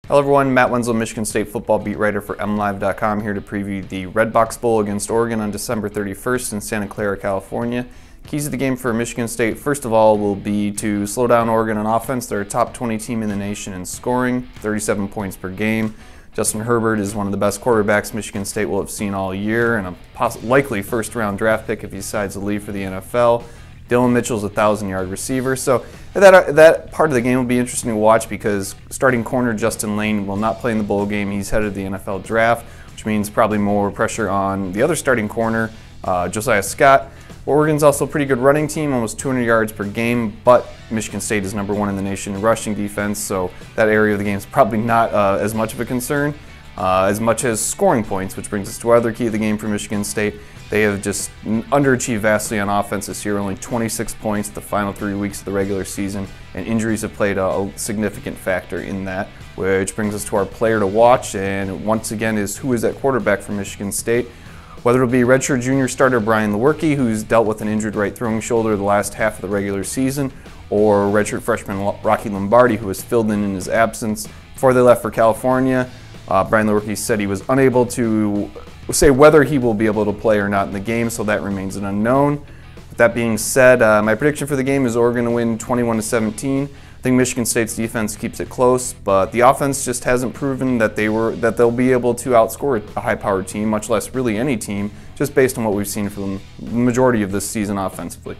Hello everyone, Matt Wenzel, Michigan State football beat writer for MLive.com, here to preview the Redbox Bowl against Oregon on December 31st in Santa Clara, California. Keys of the game for Michigan State, first of all, will be to slow down Oregon on offense. They're a top 20 team in the nation in scoring, 37 points per game. Justin Herbert is one of the best quarterbacks Michigan State will have seen all year, and a likely first-round draft pick if he decides to leave for the NFL. Dylan Mitchell's a 1,000-yard receiver, so that part of the game will be interesting to watch because starting corner Justin LAYNE will not play in the bowl game. He's headed to the NFL draft, which means probably more pressure on the other starting corner, Josiah Scott. Oregon's also a pretty good running team, almost 200 yards per game, but Michigan State is #1 in the nation in rushing defense, so that area of the game is probably not as much of a concern as much as scoring points, which brings us to our other key of the game for Michigan State. They have just underachieved vastly on offense this year, only 26 points the final 3 weeks of the regular season, and injuries have played a significant factor in that, which brings us to our player to watch, and once again is who is at quarterback for Michigan State. Whether it'll be redshirt junior starter Brian LEWERKE, who's dealt with an injured right throwing shoulder the last half of the regular season, or redshirt freshman Lombardi, who was filled in his absence. Before they left for California, Brian LEWERKE said he was unable to say whether he will be able to play or not in the game, so that remains an unknown. With that being said, my prediction for the game is Oregon to win 21-17. I think Michigan State's defense keeps it close, but the offense just hasn't proven that they'll be able to outscore a high-powered team, much less really any team, just based on what we've seen from the majority of this season offensively.